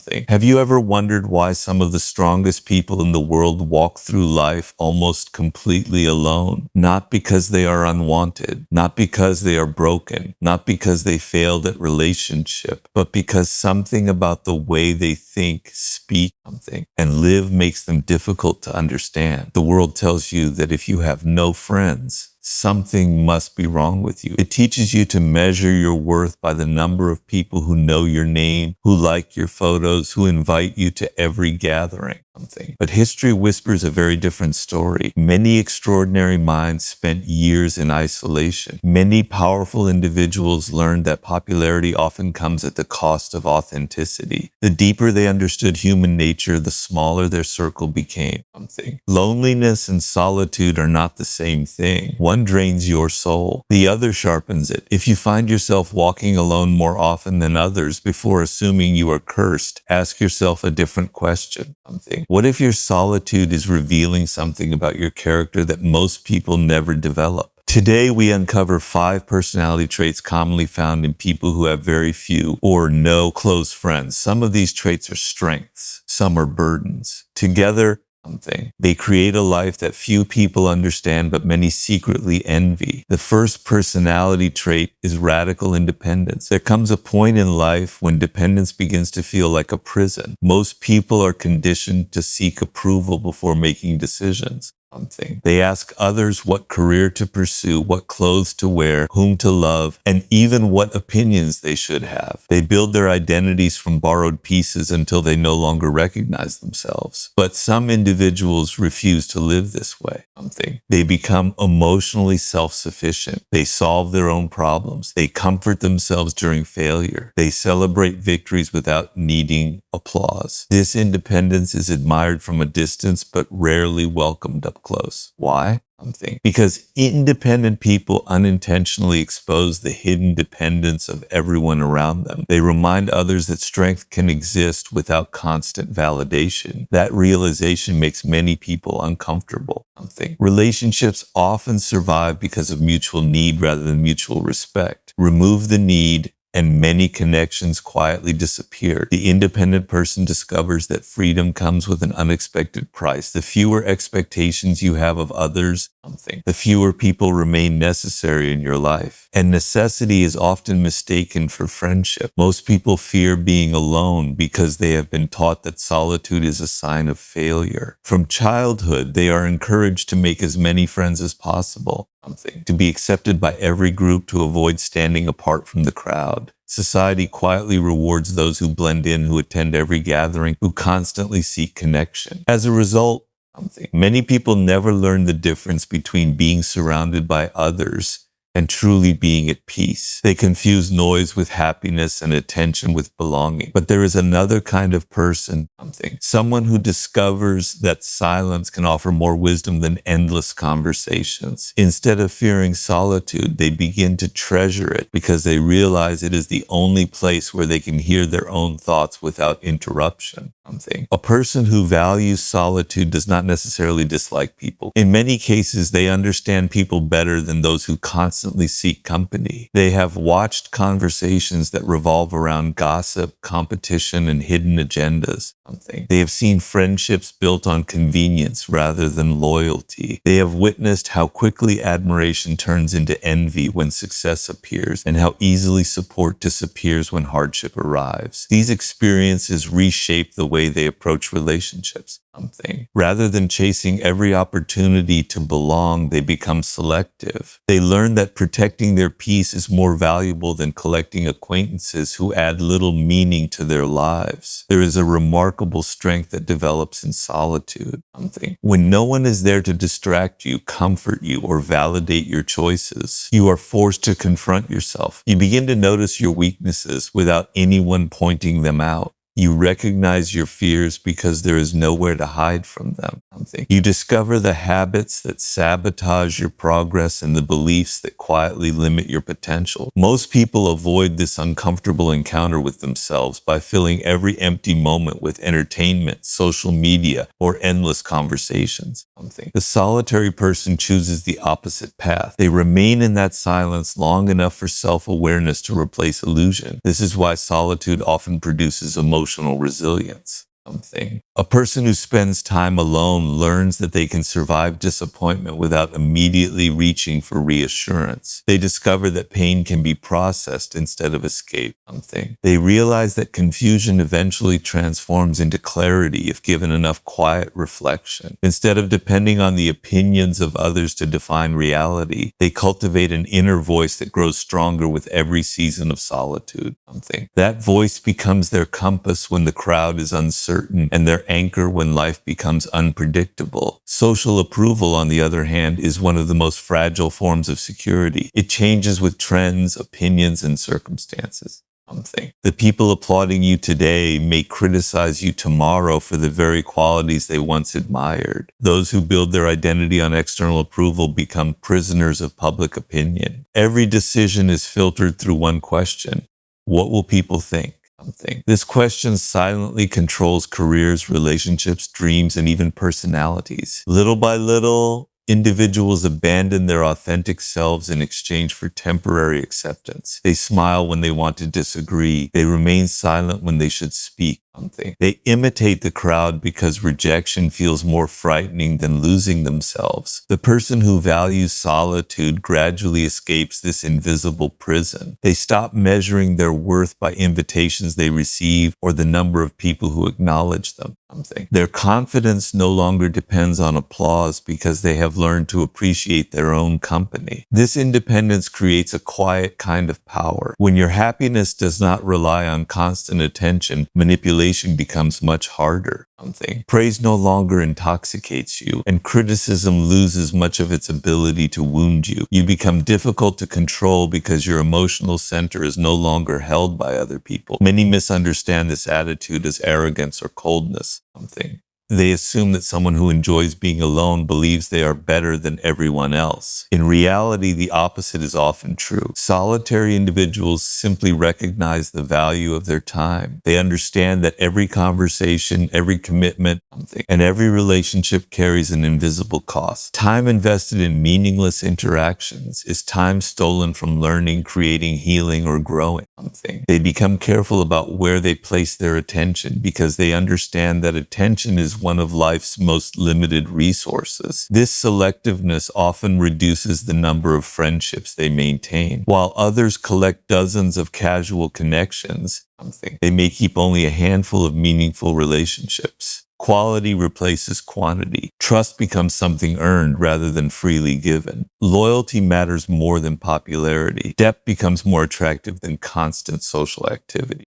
something. Have you ever wondered why some of the strongest people in the world walk through life almost completely alone? Not because they are unwanted, not because they are broken, not because they failed at relationship, but because something about the way they think, speak, something, and live makes them difficult to understand. The world tells you that if you have no friends, something must be wrong with you. It teaches you to measure your worth by the number of people who know your name, who like your photos, who invite you to every gathering. But history whispers a very different story. Many extraordinary minds spent years in isolation. Many powerful individuals learned that popularity often comes at the cost of authenticity. The deeper they understood human nature, the smaller their circle became. Loneliness and solitude are not the same thing. One drains your soul, the other sharpens it. If you find yourself walking alone more often than others before assuming you are cursed, ask yourself a different question. What if your solitude is revealing something about your character that most people never develop? Today, we uncover 5 personality traits commonly found in people who have very few or no close friends. Some of these traits are strengths, some are burdens. Together, they create a life that few people understand, but many secretly envy. The first personality trait is radical independence. There comes a point in life when dependence begins to feel like a prison. Most people are conditioned to seek approval before making decisions. They ask others what career to pursue, what clothes to wear, whom to love, and even what opinions they should have. They build their identities from borrowed pieces until they no longer recognize themselves. But some individuals refuse to live this way. They become emotionally self-sufficient. They solve their own problems. They comfort themselves during failure. They celebrate victories without needing applause. This independence is admired from a distance, but rarely welcomed up close. Why? Because independent people unintentionally expose the hidden dependence of everyone around them. They remind others that strength can exist without constant validation. That realization makes many people uncomfortable. Relationships often survive because of mutual need rather than mutual respect. Remove the need, and many connections quietly disappear. The independent person discovers that freedom comes with an unexpected price. The fewer expectations you have of others, the fewer people remain necessary in your life. And necessity is often mistaken for friendship. Most people fear being alone because they have been taught that solitude is a sign of failure. From childhood, they are encouraged to make as many friends as possible. To be accepted by every group, to avoid standing apart from the crowd. Society quietly rewards those who blend in, who attend every gathering, who constantly seek connection. As a result, many people never learn the difference between being surrounded by others and truly being at peace. They confuse noise with happiness and attention with belonging. But there is another kind of person, someone who discovers that silence can offer more wisdom than endless conversations. Instead of fearing solitude, they begin to treasure it because they realize it is the only place where they can hear their own thoughts without interruption. A person who values solitude does not necessarily dislike people. In many cases, they understand people better than those who constantly seek company. They have watched conversations that revolve around gossip, competition, and hidden agendas. They have seen friendships built on convenience rather than loyalty. They have witnessed how quickly admiration turns into envy when success appears, and how easily support disappears when hardship arrives. These experiences reshape the way they approach relationships. Rather than chasing every opportunity to belong, they become selective. They learn that protecting their peace is more valuable than collecting acquaintances who add little meaning to their lives. There is a remarkable strength that develops in solitude. When no one is there to distract you, comfort you, or validate your choices, you are forced to confront yourself. You begin to notice your weaknesses without anyone pointing them out. You recognize your fears because there is nowhere to hide from them. You discover the habits that sabotage your progress and the beliefs that quietly limit your potential. Most people avoid this uncomfortable encounter with themselves by filling every empty moment with entertainment, social media, or endless conversations. The solitary person chooses the opposite path. They remain in that silence long enough for self-awareness to replace illusion. This is why solitude often produces emotional emotional resilience. A person who spends time alone learns that they can survive disappointment without immediately reaching for reassurance. They discover that pain can be processed instead of escaped. They realize that confusion eventually transforms into clarity if given enough quiet reflection. Instead of depending on the opinions of others to define reality, they cultivate an inner voice that grows stronger with every season of solitude. That voice becomes their compass when the crowd is uncertain and their anchor when life becomes unpredictable. Social approval, on the other hand, is one of the most fragile forms of security. It changes with trends, opinions, and circumstances. The people applauding you today may criticize you tomorrow for the very qualities they once admired. Those who build their identity on external approval become prisoners of public opinion. Every decision is filtered through one question: what will people think? This question silently controls careers, relationships, dreams, and even personalities. Little by little, individuals abandon their authentic selves in exchange for temporary acceptance. They smile when they want to disagree. They remain silent when they should speak. They imitate the crowd because rejection feels more frightening than losing themselves. The person who values solitude gradually escapes this invisible prison. They stop measuring their worth by invitations they receive or the number of people who acknowledge them. Their confidence no longer depends on applause because they have learned to appreciate their own company. This independence creates a quiet kind of power. When your happiness does not rely on constant attention, manipulation becomes much harder. Praise no longer intoxicates you, and criticism loses much of its ability to wound you. You become difficult to control because your emotional center is no longer held by other people. Many misunderstand this attitude as arrogance or coldness. They assume that someone who enjoys being alone believes they are better than everyone else. In reality, the opposite is often true. Solitary individuals simply recognize the value of their time. They understand that every conversation, every commitment, and every relationship carries an invisible cost. Time invested in meaningless interactions is time stolen from learning, creating, healing, or growing. They become careful about where they place their attention because they understand that attention is one of life's most limited resources. This selectiveness often reduces the number of friendships they maintain. While others collect dozens of casual connections, they may keep only a handful of meaningful relationships. Quality replaces quantity. Trust becomes something earned rather than freely given. Loyalty matters more than popularity. Depth becomes more attractive than constant social activity.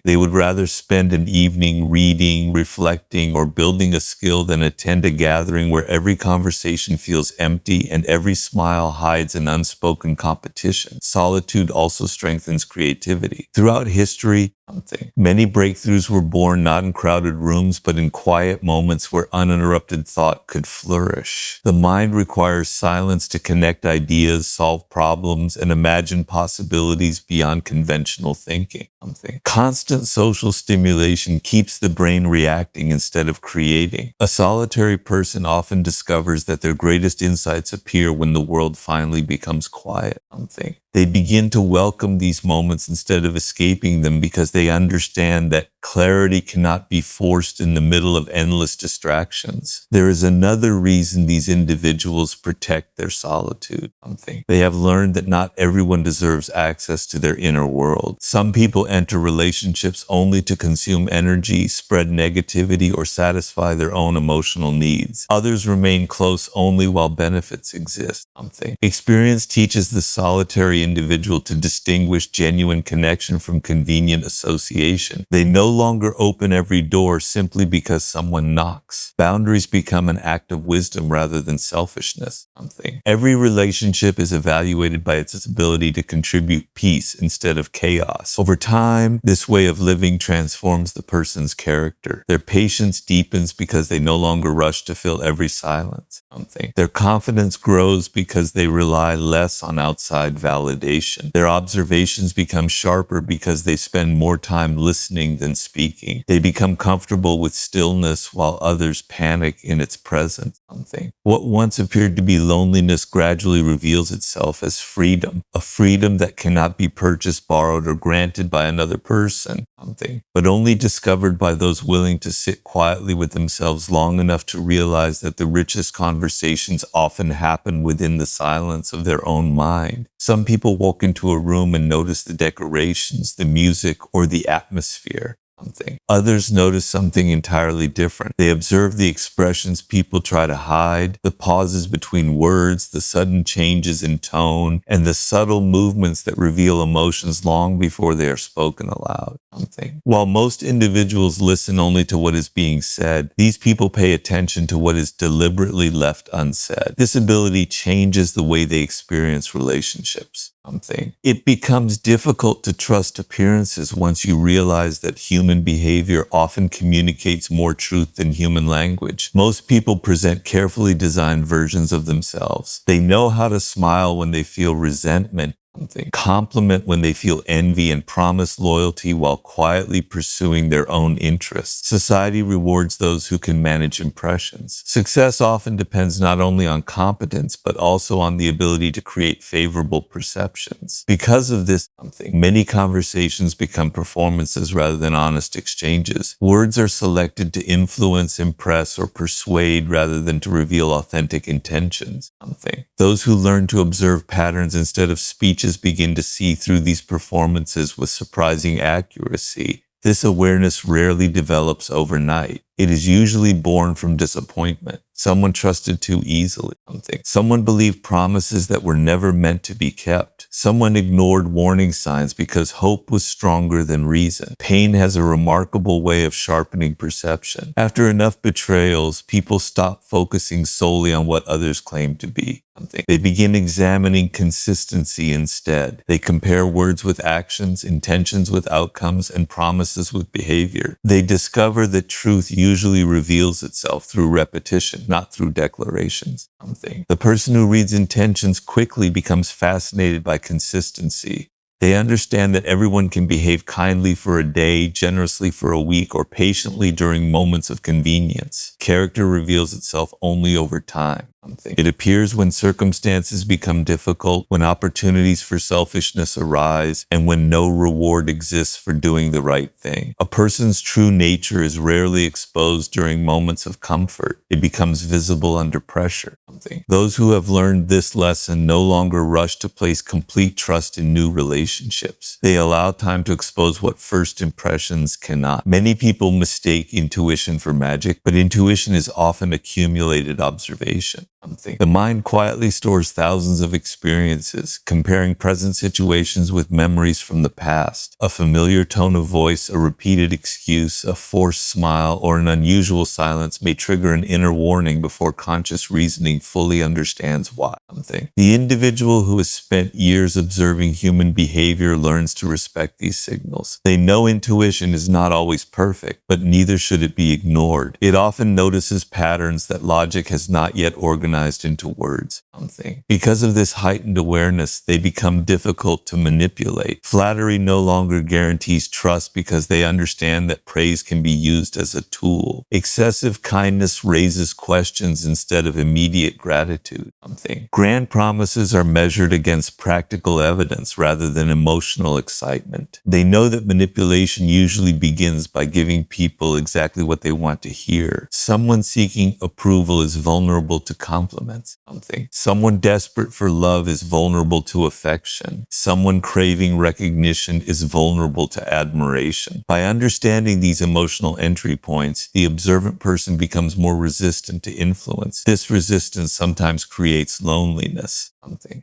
They would rather spend an evening reading, reflecting, or building a skill than attend a gathering where every conversation feels empty and every smile hides an unspoken competition. Solitude also strengthens creativity. Throughout history, many breakthroughs were born not in crowded rooms, but in quiet moments where uninterrupted thought could flourish. The mind requires silence to connect ideas, solve problems, and imagine possibilities beyond conventional thinking. Constant social stimulation keeps the brain reacting instead of creating. A solitary person often discovers that their greatest insights appear when the world finally becomes quiet. They begin to welcome these moments instead of escaping them because they understand that clarity cannot be forced in the middle of endless distractions. There is another reason these individuals protect their solitude. They have learned that not everyone deserves access to their inner world. Some people enter relationships only to consume energy, spread negativity, or satisfy their own emotional needs. Others remain close only while benefits exist. Experience teaches the solitary individual to distinguish genuine connection from convenient association. They no longer open every door simply because someone knocks. Boundaries become an act of wisdom rather than selfishness. Every relationship is evaluated by its ability to contribute peace instead of chaos. Over time, this way of living transforms the person's character. Their patience deepens because they no longer rush to fill every silence. Their confidence grows because they rely less on outside validation. Their observations become sharper because they spend more time listening than speaking. They become comfortable with stillness while others panic in its presence. What once appeared to be loneliness gradually reveals itself as freedom, a freedom that cannot be purchased, borrowed, or granted by another person, but only discovered by those willing to sit quietly with themselves long enough to realize that the richest conversations often happen within the silence of their own mind. Some people walk into a room and notice the decorations, the music, or the atmosphere. Others notice something entirely different. They observe the expressions people try to hide, the pauses between words, the sudden changes in tone, and the subtle movements that reveal emotions long before they are spoken aloud. While most individuals listen only to what is being said, these people pay attention to what is deliberately left unsaid. This ability changes the way they experience relationships. It becomes difficult to trust appearances once you realize that human behavior often communicates more truth than human language. Most people present carefully designed versions of themselves. They know how to smile when they feel resentment, compliment when they feel envy, and promise loyalty while quietly pursuing their own interests. Society rewards those who can manage impressions. Success often depends not only on competence, but also on the ability to create favorable perceptions. Because of this, many conversations become performances rather than honest exchanges. Words are selected to influence, impress, or persuade rather than to reveal authentic intentions. Those who learn to observe patterns instead of speeches begin to see through these performances with surprising accuracy. This awareness rarely develops overnight. It is usually born from disappointment. Someone trusted too easily. Someone believed promises that were never meant to be kept. Someone ignored warning signs because hope was stronger than reason. Pain has a remarkable way of sharpening perception. After enough betrayals, people stop focusing solely on what others claim to be. They begin examining consistency instead. They compare words with actions, intentions with outcomes, and promises with behavior. They discover that truth usually reveals itself through repetition, not through declarations. The person who reads intentions quickly becomes fascinated by consistency. They understand that everyone can behave kindly for a day, generously for a week, or patiently during moments of convenience. Character reveals itself only over time. It appears when circumstances become difficult, when opportunities for selfishness arise, and when no reward exists for doing the right thing. A person's true nature is rarely exposed during moments of comfort. It becomes visible under pressure. Those who have learned this lesson no longer rush to place complete trust in new relationships. They allow time to expose what first impressions cannot. Many people mistake intuition for magic, but intuition is often accumulated observation. The mind quietly stores thousands of experiences, comparing present situations with memories from the past. A familiar tone of voice, a repeated excuse, a forced smile, or an unusual silence may trigger an inner warning before conscious reasoning fully understands why. The individual who has spent years observing human behavior learns to respect these signals. They know intuition is not always perfect, but neither should it be ignored. It often notices patterns that logic has not yet organized into words. Because of this heightened awareness, they become difficult to manipulate. Flattery no longer guarantees trust because they understand that praise can be used as a tool. Excessive kindness raises questions instead of immediate gratitude. Grand promises are measured against practical evidence rather than emotional excitement. They know that manipulation usually begins by giving people exactly what they want to hear. Someone seeking approval is vulnerable to compliments. Someone desperate for love is vulnerable to affection. Someone craving recognition is vulnerable to admiration. By understanding these emotional entry points, the observant person becomes more resistant to influence. This resistance sometimes creates loneliness.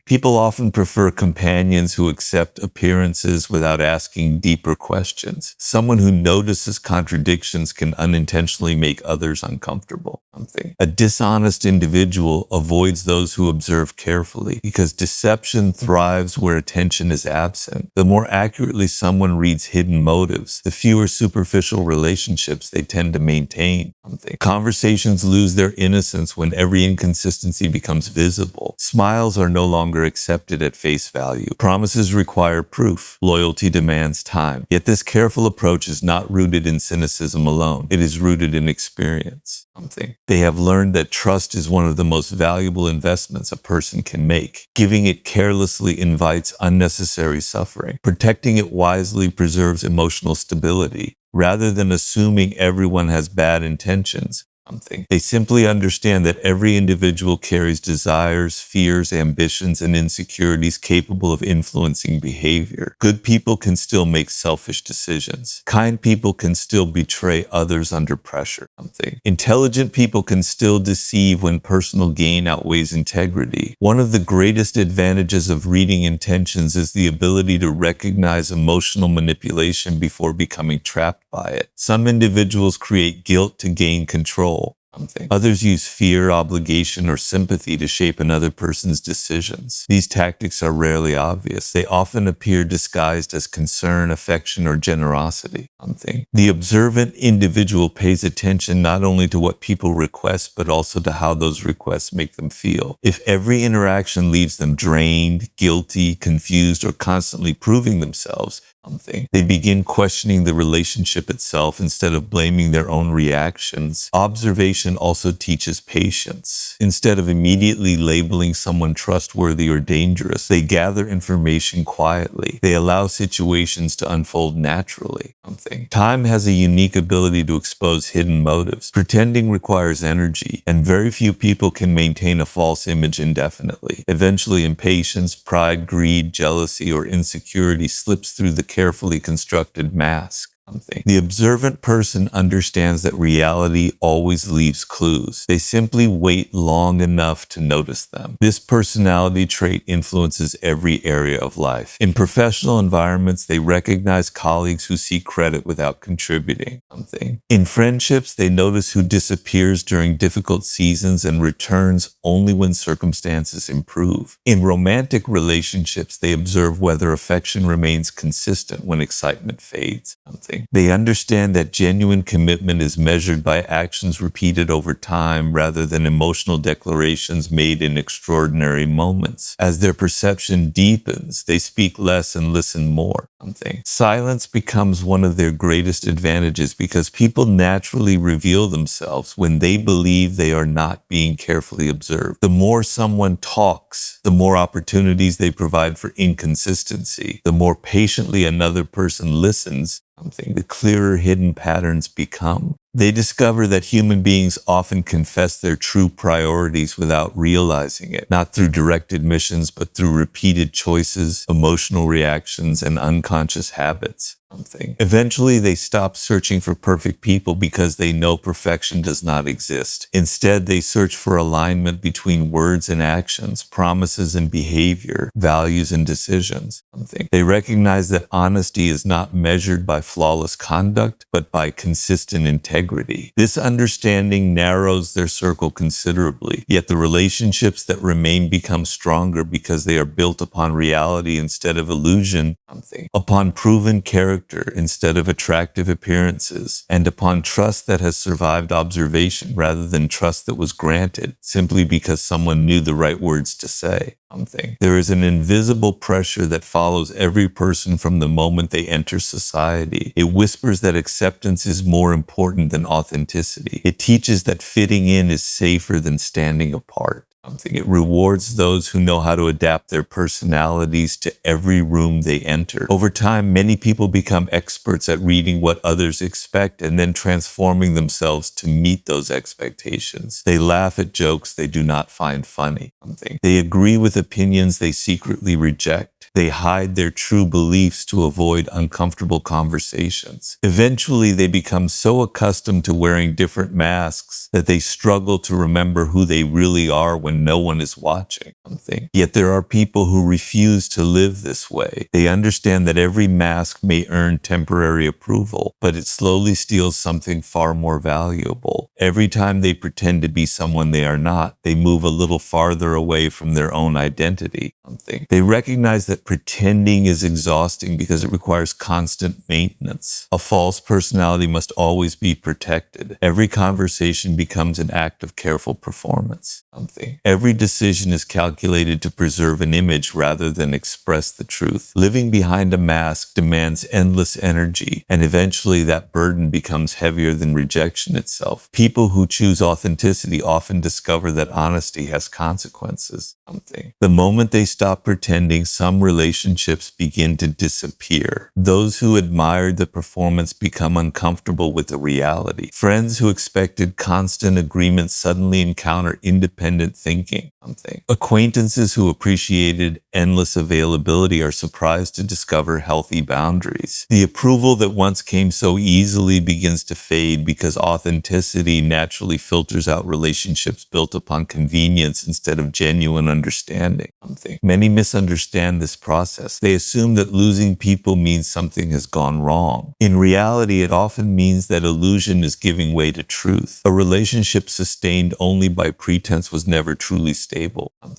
People often prefer companions who accept appearances without asking deeper questions. Someone who notices contradictions can unintentionally make others uncomfortable. Something. A dishonest individual avoids those who observe carefully because deception thrives where attention is absent. The more accurately someone reads hidden motives, the fewer superficial relationships they tend to maintain. Something. Conversations lose their innocence when every inconsistency becomes visible. Smiles are no longer accepted at face value. Promises require proof. Loyalty demands time. Yet this careful approach is not rooted in cynicism alone. It is rooted in experience. Something. They have learned that trust is one of the most valuable investments a person can make. Giving it carelessly invites unnecessary suffering. Protecting it wisely preserves emotional stability. Rather than assuming everyone has bad intentions, they simply understand that every individual carries desires, fears, ambitions, and insecurities capable of influencing behavior. Good people can still make selfish decisions. Kind people can still betray others under pressure. Intelligent people can still deceive when personal gain outweighs integrity. One of the greatest advantages of reading intentions is the ability to recognize emotional manipulation before becoming trapped by it. Some individuals create guilt to gain control. Others use fear, obligation, or sympathy to shape another person's decisions. These tactics are rarely obvious. They often appear disguised as concern, affection, or generosity. The observant individual pays attention not only to what people request, but also to how those requests make them feel. If every interaction leaves them drained, guilty, confused, or constantly proving themselves, they begin questioning the relationship itself instead of blaming their own reactions. Observation also teaches patience. Instead of immediately labeling someone trustworthy or dangerous, they gather information quietly. They allow situations to unfold naturally. Time has a unique ability to expose hidden motives. Pretending requires energy, and very few people can maintain a false image indefinitely. Eventually, impatience, pride, greed, jealousy, or insecurity slips through the carefully constructed mask. The observant person understands that reality always leaves clues. They simply wait long enough to notice them. This personality trait influences every area of life. In professional environments, they recognize colleagues who seek credit without contributing. In friendships, they notice who disappears during difficult seasons and returns only when circumstances improve. In romantic relationships, they observe whether affection remains consistent when excitement fades. They understand that genuine commitment is measured by actions repeated over time rather than emotional declarations made in extraordinary moments. As their perception deepens, they speak less and listen more. Silence becomes one of their greatest advantages because people naturally reveal themselves when they believe they are not being carefully observed. The more someone talks, the more opportunities they provide for inconsistency. The more patiently another person listens, the clearer hidden patterns become. They discover that human beings often confess their true priorities without realizing it, not through direct admissions, but through repeated choices, emotional reactions, and unconscious habits. Eventually, they stop searching for perfect people because they know perfection does not exist. Instead, they search for alignment between words and actions, promises and behavior, values and decisions. They recognize that honesty is not measured by flawless conduct, but by consistent integrity. This understanding narrows their circle considerably, yet the relationships that remain become stronger because they are built upon reality instead of illusion, upon proven character instead of attractive appearances, and upon trust that has survived observation rather than trust that was granted simply because someone knew the right words to say. There is an invisible pressure that follows every person from the moment they enter society. It whispers that acceptance is more important than authenticity. It teaches that fitting in is safer than standing apart. It rewards those who know how to adapt their personalities to every room they enter. Over time, many people become experts at reading what others expect and then transforming themselves to meet those expectations. They laugh at jokes they do not find funny. They agree with opinions they secretly reject. They hide their true beliefs to avoid uncomfortable conversations. Eventually, they become so accustomed to wearing different masks that they struggle to remember who they really are when no one is watching something. Yet there are people who refuse to live this way. They understand that every mask may earn temporary approval, but it slowly steals something far more valuable. Every time they pretend to be someone they are not, they move a little farther away from their own identity. They recognize that pretending is exhausting because it requires constant maintenance. A false personality must always be protected. Every conversation becomes an act of careful performance. Every decision is calculated to preserve an image rather than express the truth. Living behind a mask demands endless energy, and eventually that burden becomes heavier than rejection itself. People who choose authenticity often discover that honesty has consequences. The moment they stop pretending, some relationships begin to disappear. Those who admired the performance become uncomfortable with the reality. Friends who expected constant agreement suddenly encounter independent thinking. Acquaintances who appreciated endless availability are surprised to discover healthy boundaries. The approval that once came so easily begins to fade because authenticity naturally filters out relationships built upon convenience instead of genuine understanding. Many misunderstand this process. They assume that losing people means something has gone wrong. In reality, it often means that illusion is giving way to truth. A relationship sustained only by pretense was never truly stable.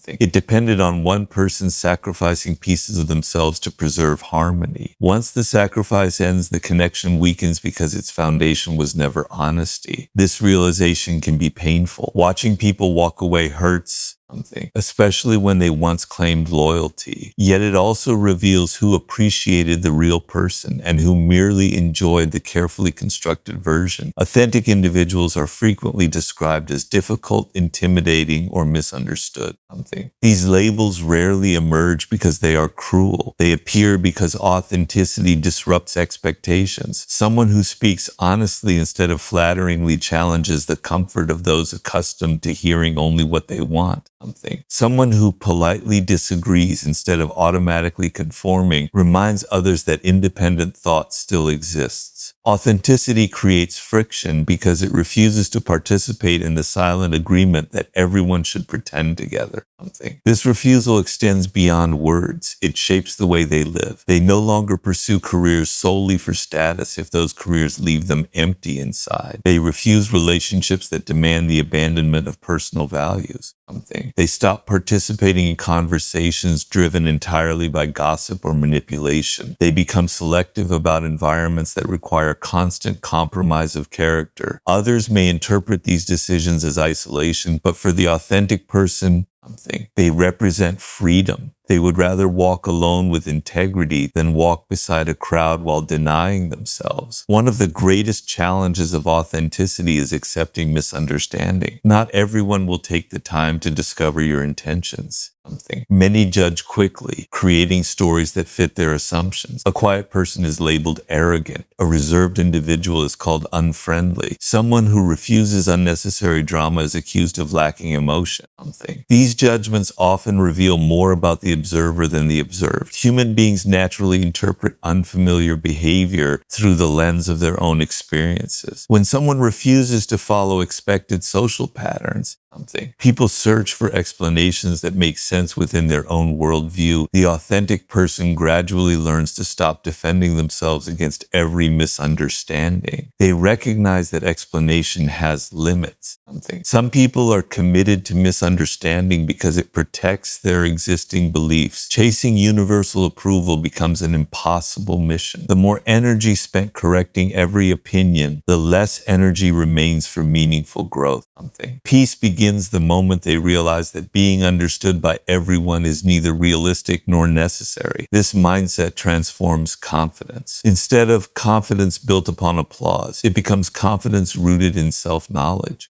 It depended on one person sacrificing pieces of themselves to preserve harmony. Once the sacrifice ends, the connection weakens because its foundation was never honesty. This realization can be painful. Watching people walk away hurts, especially when they once claimed loyalty. Yet it also reveals who appreciated the real person and who merely enjoyed the carefully constructed version. Authentic individuals are frequently described as difficult, intimidating, or misunderstood. These labels rarely emerge because they are cruel. They appear because authenticity disrupts expectations. Someone who speaks honestly instead of flatteringly challenges the comfort of those accustomed to hearing only what they want. Someone who politely disagrees instead of automatically conforming reminds others that independent thought still exists. Authenticity creates friction because it refuses to participate in the silent agreement that everyone should pretend together. This refusal extends beyond words. It shapes the way they live. They no longer pursue careers solely for status if those careers leave them empty inside. They refuse relationships that demand the abandonment of personal values. They stop participating in conversations driven entirely by gossip or manipulation. They become selective about environments that require constant compromise of character. Others may interpret these decisions as isolation, but for the authentic person, they represent freedom. They would rather walk alone with integrity than walk beside a crowd while denying themselves. One of the greatest challenges of authenticity is accepting misunderstanding. Not everyone will take the time to discover your intentions. Many judge quickly, creating stories that fit their assumptions. A quiet person is labeled arrogant. A reserved individual is called unfriendly. Someone who refuses unnecessary drama is accused of lacking emotion. These judgments often reveal more about the observer than the observed. Human beings naturally interpret unfamiliar behavior through the lens of their own experiences. When someone refuses to follow expected social patterns, people search for explanations that make sense within their own worldview. The authentic person gradually learns to stop defending themselves against every misunderstanding. They recognize that explanation has limits. Some people are committed to misunderstanding because it protects their existing beliefs. Chasing universal approval becomes an impossible mission. The more energy spent correcting every opinion, the less energy remains for meaningful growth. Peace begins the moment they realize that being understood by everyone is neither realistic nor necessary. This mindset transforms confidence. Instead of confidence built upon applause, it becomes confidence rooted in self-knowledge.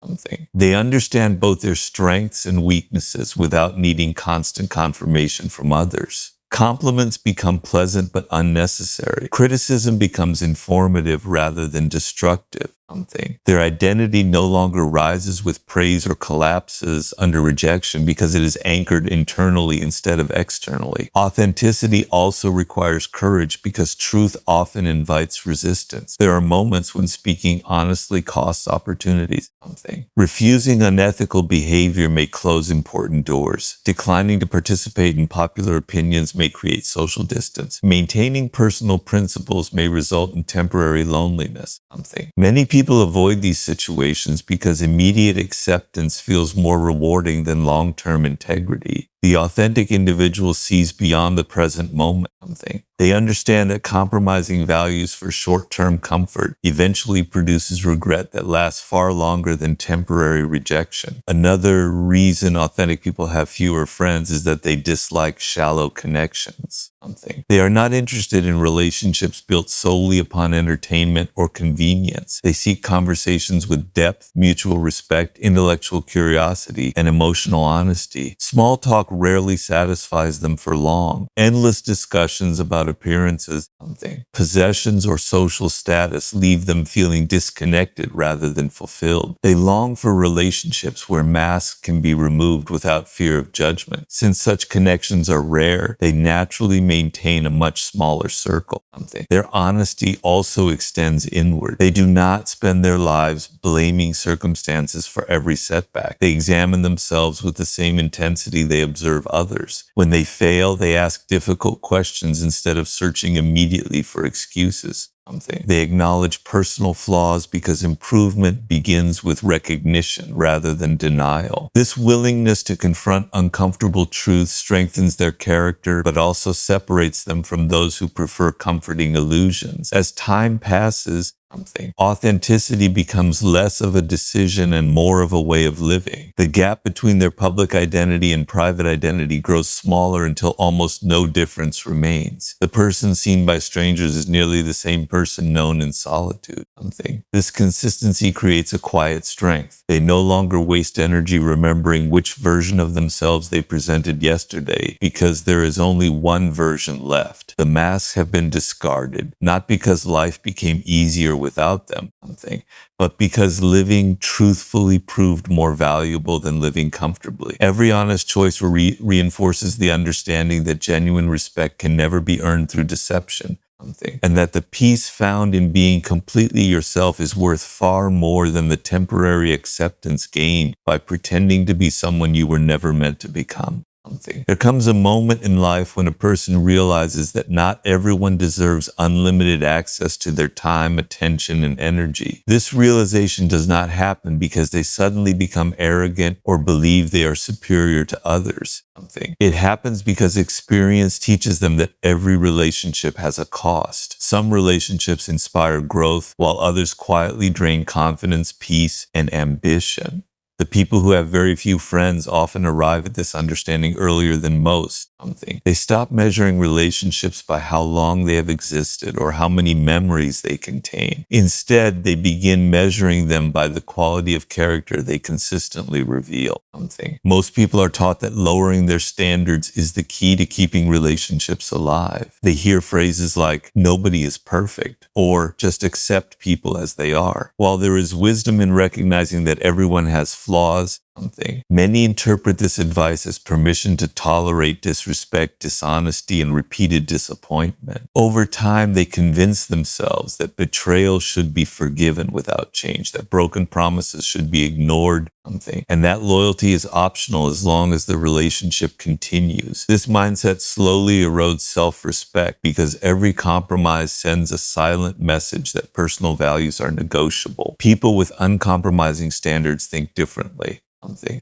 They understand both their strengths and weaknesses without needing constant confirmation from others. Compliments become pleasant but unnecessary. Criticism becomes informative rather than destructive. something. Their identity no longer rises with praise or collapses under rejection because it is anchored internally instead of externally. Authenticity also requires courage because truth often invites resistance. There are moments when speaking honestly costs opportunities. Something. Refusing unethical behavior may close important doors. Declining to participate in popular opinions may create social distance. Maintaining personal principles may result in temporary loneliness. Something. Many people avoid these situations because immediate acceptance feels more rewarding than long-term integrity. The authentic individual sees beyond the present moment. Something. They understand that compromising values for short-term comfort eventually produces regret that lasts far longer than temporary rejection. Another reason authentic people have fewer friends is that they dislike shallow connections. Something. They are not interested in relationships built solely upon entertainment or convenience. They seek conversations with depth, mutual respect, intellectual curiosity, and emotional honesty. Small talk rarely satisfies them for long. Endless discussions about appearances, something, possessions, or social status leave them feeling disconnected rather than fulfilled. They long for relationships where masks can be removed without fear of judgment. Since such connections are rare, they naturally maintain a much smaller circle. Something. Their honesty also extends inward. They do not spend their lives blaming circumstances for every setback. They examine themselves with the same intensity they observe others. When they fail, they ask difficult questions instead of searching immediately for excuses. Something. They acknowledge personal flaws because improvement begins with recognition rather than denial. This willingness to confront uncomfortable truths strengthens their character, but also separates them from those who prefer comforting illusions. As time passes, something. Authenticity becomes less of a decision and more of a way of living. The gap between their public identity and private identity grows smaller until almost no difference remains. The person seen by strangers is nearly the same person known in solitude. Something. This consistency creates a quiet strength. They no longer waste energy remembering which version of themselves they presented yesterday because there is only one version left. The masks have been discarded, not because life became easier without them, something, but because living truthfully proved more valuable than living comfortably. Every honest choice reinforces the understanding that genuine respect can never be earned through deception. Something. And that the peace found in being completely yourself is worth far more than the temporary acceptance gained by pretending to be someone you were never meant to become. Something. There comes a moment in life when a person realizes that not everyone deserves unlimited access to their time, attention, and energy. This realization does not happen because they suddenly become arrogant or believe they are superior to others. Something. It happens because experience teaches them that every relationship has a cost. Some relationships inspire growth, while others quietly drain confidence, peace, and ambition. The people who have very few friends often arrive at this understanding earlier than most. Something. They stop measuring relationships by how long they have existed or how many memories they contain. Instead, they begin measuring them by the quality of character they consistently reveal. Something. Most people are taught that lowering their standards is the key to keeping relationships alive. They hear phrases like, "nobody is perfect," or "just accept people as they are." While there is wisdom in recognizing that everyone has flaws, something, many interpret this advice as permission to tolerate disrespect, dishonesty, and repeated disappointment. Over time, they convince themselves that betrayal should be forgiven without change, that broken promises should be ignored, something, and that loyalty is optional as long as the relationship continues. This mindset slowly erodes self-respect because every compromise sends a silent message that personal values are negotiable. People with uncompromising standards think differently.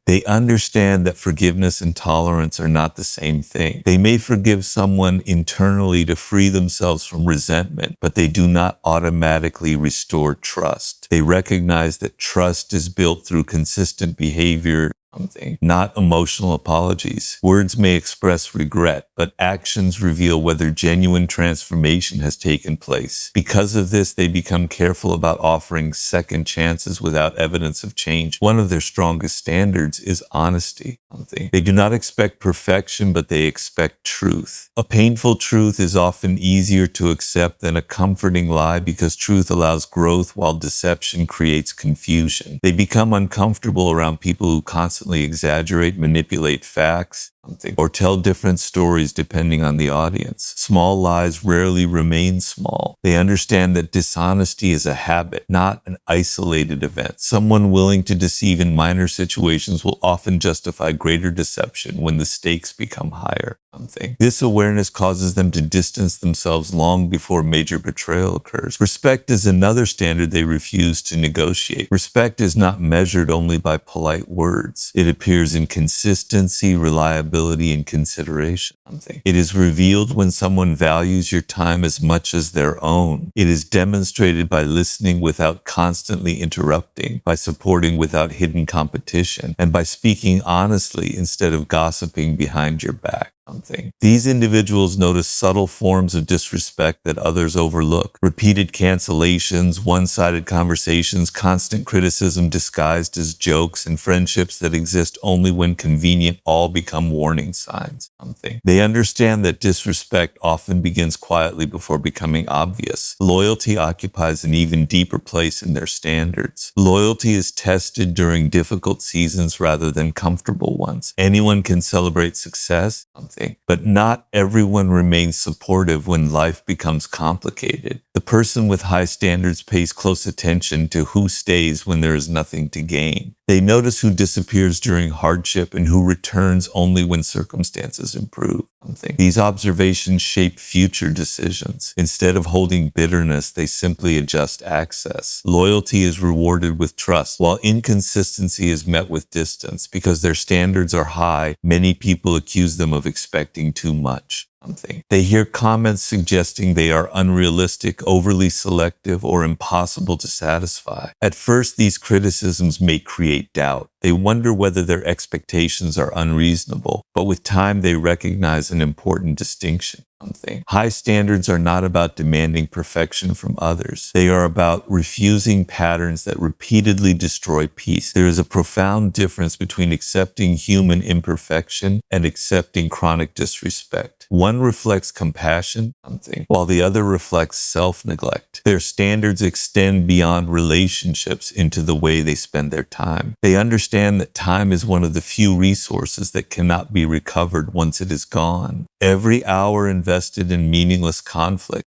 They understand that forgiveness and tolerance are not the same thing. They may forgive someone internally to free themselves from resentment, but they do not automatically restore trust. They recognize that trust is built through consistent behavior, something, not emotional apologies. Words may express regret, but actions reveal whether genuine transformation has taken place. Because of this, they become careful about offering second chances without evidence of change. One of their strongest standards is honesty. They do not expect perfection, but they expect truth. A painful truth is often easier to accept than a comforting lie because truth allows growth while deception creates confusion. They become uncomfortable around people who constantly exaggerate, manipulate facts, or tell different stories depending on the audience. Small lies rarely remain small. They understand that dishonesty is a habit, not an isolated event. Someone willing to deceive in minor situations will often justify greater deception when the stakes become higher. This awareness causes them to distance themselves long before major betrayal occurs. Respect is another standard they refuse to negotiate. Respect is not measured only by polite words. It appears in consistency, reliability, and consideration. It is revealed when someone values your time as much as their own. It is demonstrated by listening without constantly interrupting, by supporting without hidden competition, and by speaking honestly instead of gossiping behind your back. These individuals notice subtle forms of disrespect that others overlook. Repeated cancellations, one-sided conversations, constant criticism disguised as jokes, and friendships that exist only when convenient all become warning signs. They understand that disrespect often begins quietly before becoming obvious. Loyalty occupies an even deeper place in their standards. Loyalty is tested during difficult seasons rather than comfortable ones. Anyone can celebrate success, but not everyone remains supportive when life becomes complicated. The person with high standards pays close attention to who stays when there is nothing to gain. They notice who disappears during hardship and who returns only when circumstances improve. These observations shape future decisions. Instead of holding bitterness, they simply adjust access. Loyalty is rewarded with trust, while inconsistency is met with distance. Because their standards are high, many people accuse them of expecting too much. They hear comments suggesting they are unrealistic, overly selective, or impossible to satisfy. At first, these criticisms may create doubt. They wonder whether their expectations are unreasonable, but with time they recognize an important distinction. High standards are not about demanding perfection from others. They are about refusing patterns that repeatedly destroy peace. There is a profound difference between accepting human imperfection and accepting chronic disrespect. One reflects compassion, while the other reflects self-neglect. Their standards extend beyond relationships into the way they spend their time. They understand that time is one of the few resources that cannot be recovered once it is gone. Every hour invested in meaningless conflict,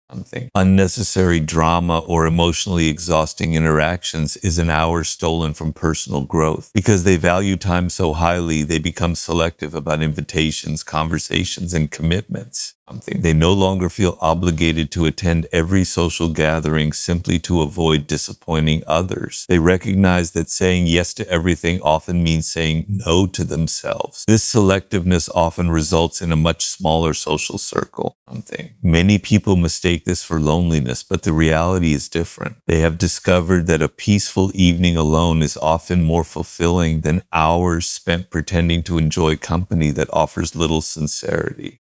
unnecessary drama, or emotionally exhausting interactions is an hour stolen from personal growth. Because they value time so highly, they become selective about invitations, conversations, and commitments. They no longer feel obligated to attend every social gathering simply to avoid disappointing others. They recognize that saying yes to everything often means saying no to themselves. This selectiveness often results in a much smaller social circle. Many people mistake this for loneliness, but the reality is different. They have discovered that a peaceful evening alone is often more fulfilling than hours spent pretending to enjoy company that offers little sincerity.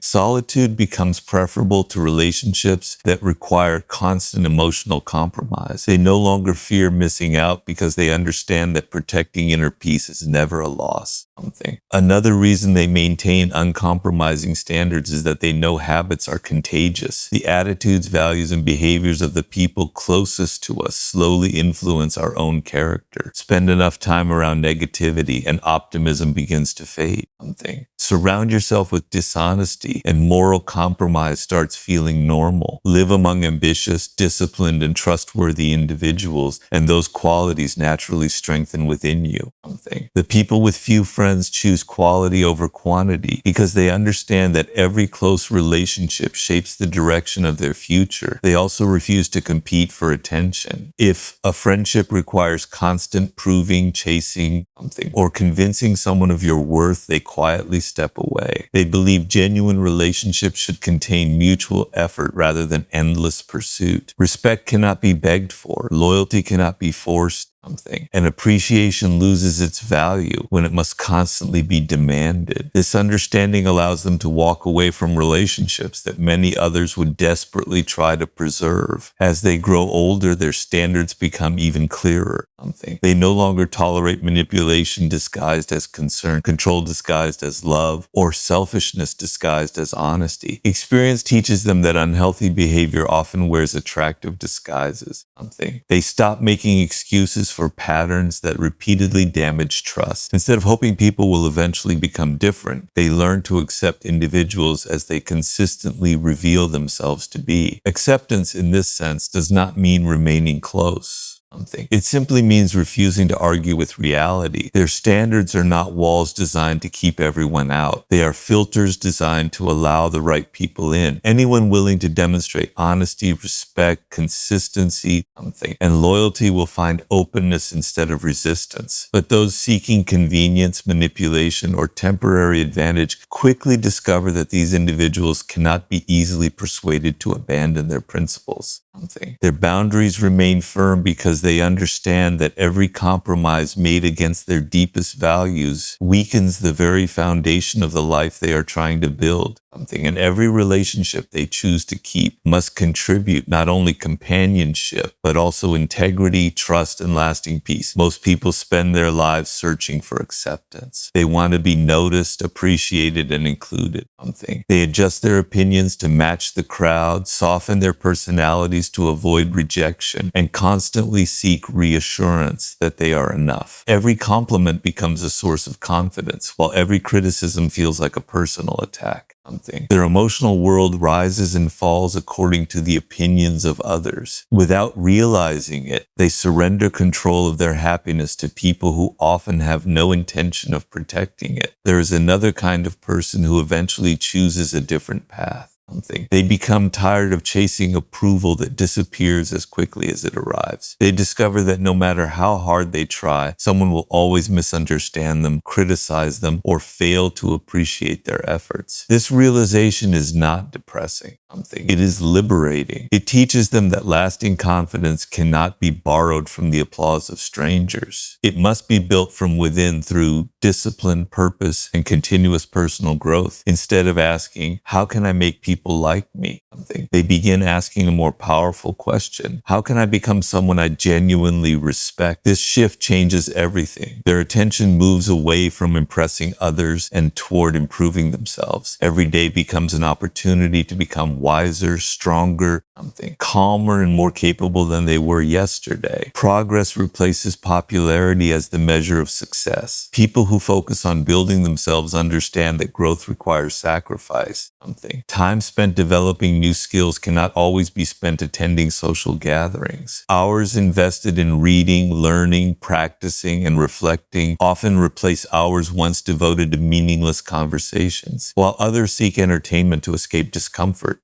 Solitude becomes preferable to relationships that require constant emotional compromise. They no longer fear missing out because they understand that protecting inner peace is never a loss. Another reason they maintain uncompromising standards is that they know habits are contagious. The attitudes, values, and behaviors of the people closest to us slowly influence our own character. Spend enough time around negativity and optimism begins to fade. Surround yourself with dishonesty and moral compromise starts feeling normal. Live among ambitious, disciplined, and trustworthy individuals, and those qualities naturally strengthen within you. The people with few friends choose quality over quantity because they understand that every close relationship shapes the direction of their future. They also refuse to compete for attention. If a friendship requires constant proving, chasing, or convincing someone of your worth, they quietly step away. They believe genuine relationships should contain mutual effort rather than endless pursuit. Respect cannot be begged for. Loyalty cannot be forced. something. And appreciation loses its value when it must constantly be demanded. This understanding allows them to walk away from relationships that many others would desperately try to preserve. As they grow older, their standards become even clearer. Something. They no longer tolerate manipulation disguised as concern, control disguised as love, or selfishness disguised as honesty. Experience teaches them that unhealthy behavior often wears attractive disguises. Something. They stop making excuses for patterns that repeatedly damage trust. Instead of hoping people will eventually become different, they learn to accept individuals as they consistently reveal themselves to be. Acceptance in this sense does not mean remaining close. It simply means refusing to argue with reality. Their standards are not walls designed to keep everyone out. They are filters designed to allow the right people in. Anyone willing to demonstrate honesty, respect, consistency, and loyalty will find openness instead of resistance. But those seeking convenience, manipulation, or temporary advantage quickly discover that these individuals cannot be easily persuaded to abandon their principles. Their boundaries remain firm because they understand that every compromise made against their deepest values weakens the very foundation of the life they are trying to build. And every relationship they choose to keep must contribute not only companionship, but also integrity, trust, and lasting peace. Most people spend their lives searching for acceptance. They want to be noticed, appreciated, and included. They adjust their opinions to match the crowd, soften their personalities to avoid rejection, and constantly seek reassurance that they are enough. Every compliment becomes a source of confidence, while every criticism feels like a personal attack. Their emotional world rises and falls according to the opinions of others. Without realizing it, they surrender control of their happiness to people who often have no intention of protecting it. There is another kind of person who eventually chooses a different path. They become tired of chasing approval that disappears as quickly as it arrives. They discover that no matter how hard they try, someone will always misunderstand them, criticize them, or fail to appreciate their efforts. This realization is not depressing. It is liberating. It teaches them that lasting confidence cannot be borrowed from the applause of strangers. It must be built from within through discipline, purpose, and continuous personal growth. Instead of asking, how can I make people like me? They begin asking a more powerful question. How can I become someone I genuinely respect? This shift changes everything. Their attention moves away from impressing others and toward improving themselves. Every day becomes an opportunity to become wiser, stronger, calmer, and more capable than they were yesterday. Progress replaces popularity as the measure of success. People who focus on building themselves understand that growth requires sacrifice. Time spent developing new skills cannot always be spent attending social gatherings. Hours invested in reading, learning, practicing, and reflecting often replace hours once devoted to meaningless conversations. While others seek entertainment to escape discomfort,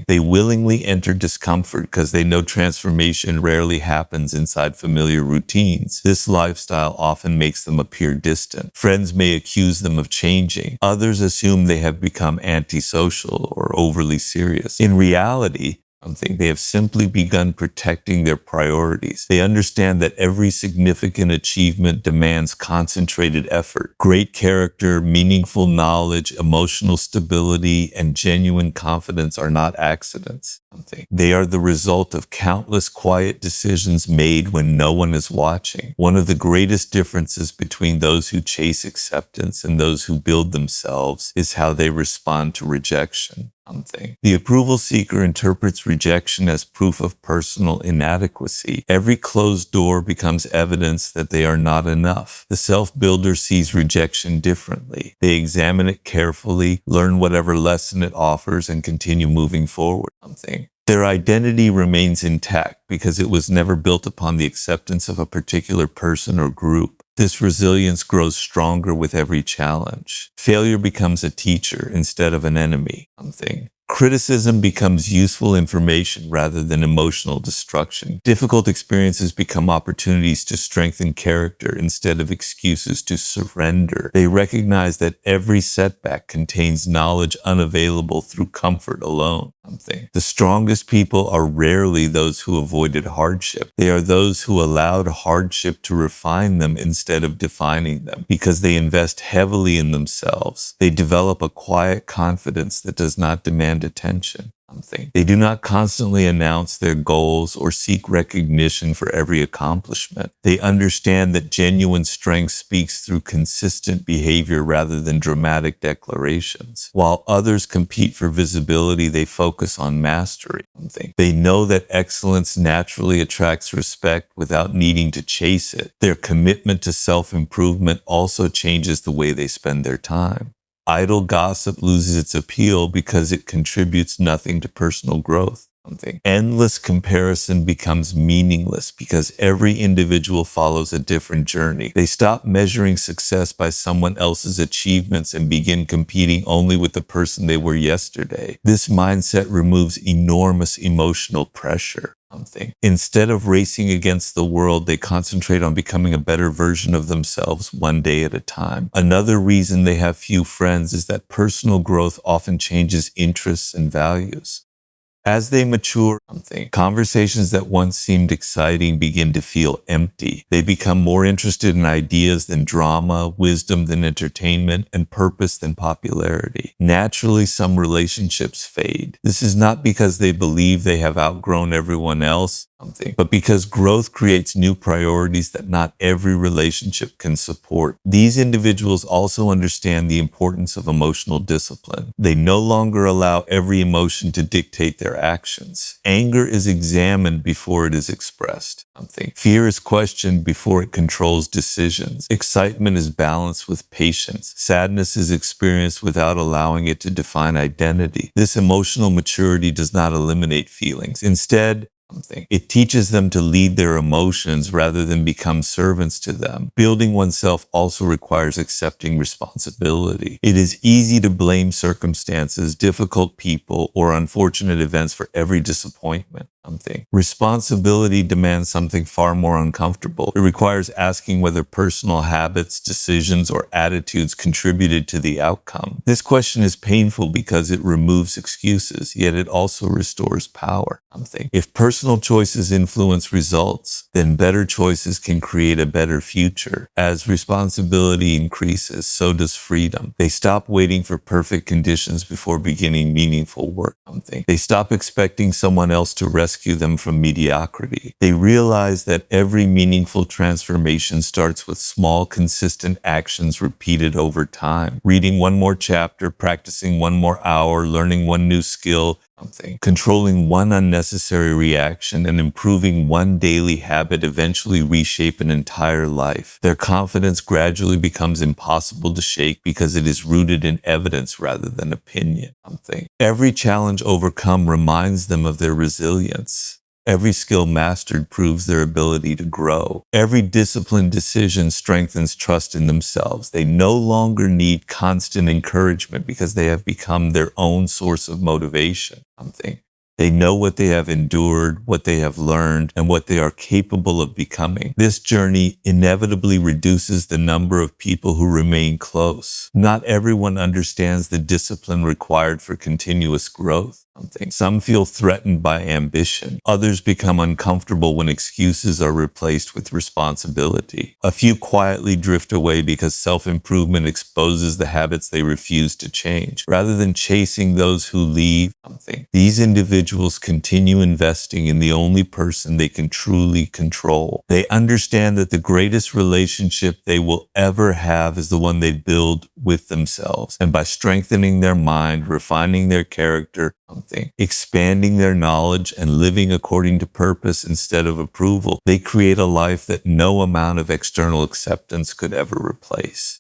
they willingly enter discomfort because they know transformation rarely happens inside familiar routines. This lifestyle often makes them appear distant. Friends may accuse them of changing. Others assume they have become antisocial or overly serious. In reality, they have simply begun protecting their priorities. They understand that every significant achievement demands concentrated effort. Great character, meaningful knowledge, emotional stability, and genuine confidence are not accidents. They are the result of countless quiet decisions made when no one is watching. One of the greatest differences between those who chase acceptance and those who build themselves is how they respond to rejection. The approval seeker interprets rejection as proof of personal inadequacy. Every closed door becomes evidence that they are not enough. The self-builder sees rejection differently. They examine it carefully, learn whatever lesson it offers, and continue moving forward. Their identity remains intact because it was never built upon the acceptance of a particular person or group. This resilience grows stronger with every challenge. Failure becomes a teacher instead of an enemy. Criticism becomes useful information rather than emotional destruction. Difficult experiences become opportunities to strengthen character instead of excuses to surrender. They recognize that every setback contains knowledge unavailable through comfort alone. The strongest people are rarely those who avoided hardship. They are those who allowed hardship to refine them instead of defining them. Because they invest heavily in themselves, they develop a quiet confidence that does not demand attention. They do not constantly announce their goals or seek recognition for every accomplishment. They understand that genuine strength speaks through consistent behavior rather than dramatic declarations. While others compete for visibility, they focus on mastery. They know that excellence naturally attracts respect without needing to chase it. Their commitment to self-improvement also changes the way they spend their time. Idle gossip loses its appeal because it contributes nothing to personal growth. Endless comparison becomes meaningless because every individual follows a different journey. They stop measuring success by someone else's achievements and begin competing only with the person they were yesterday. This mindset removes enormous emotional pressure. Instead of racing against the world, they concentrate on becoming a better version of themselves one day at a time. Another reason they have few friends is that personal growth often changes interests and values. As they mature, conversations that once seemed exciting begin to feel empty. They become more interested in ideas than drama, wisdom than entertainment, and purpose than popularity. Naturally, some relationships fade. This is not because they believe they have outgrown everyone else, but because growth creates new priorities that not every relationship can support. These individuals also understand the importance of emotional discipline. They no longer allow every emotion to dictate their actions. Anger is examined before it is expressed. Fear is questioned before it controls decisions. Excitement is balanced with patience. Sadness is experienced without allowing it to define identity. This emotional maturity does not eliminate feelings. Instead, it teaches them to lead their emotions rather than become servants to them. Building oneself also requires accepting responsibility. It is easy to blame circumstances, difficult people, or unfortunate events for every disappointment. Responsibility demands something far more uncomfortable. It requires asking whether personal habits, decisions, or attitudes contributed to the outcome. This question is painful because it removes excuses, yet it also restores power. If personal choices influence results, then better choices can create a better future. As responsibility increases, so does freedom. They stop waiting for perfect conditions before beginning meaningful work. They stop expecting someone else to rescue them from mediocrity. They realize that every meaningful transformation starts with small, consistent actions repeated over time. Reading one more chapter, practicing one more hour, learning one new skill, controlling one unnecessary reaction, and improving one daily habit eventually reshape an entire life. Their confidence gradually becomes impossible to shake because it is rooted in evidence rather than opinion. Every challenge overcome reminds them of their resilience. Every skill mastered proves their ability to grow. Every disciplined decision strengthens trust in themselves. They no longer need constant encouragement because they have become their own source of motivation. They know what they have endured, what they have learned, and what they are capable of becoming. This journey inevitably reduces the number of people who remain close. Not everyone understands the discipline required for continuous growth. Some feel threatened by ambition. Others become uncomfortable when excuses are replaced with responsibility. A few quietly drift away because self-improvement exposes the habits they refuse to change. Rather than chasing those who leave, these individuals continue investing in the only person they can truly control. They understand that the greatest relationship they will ever have is the one they build with themselves. And by strengthening their mind, refining their character, expanding their knowledge, and living according to purpose instead of approval, they create a life that no amount of external acceptance could ever replace.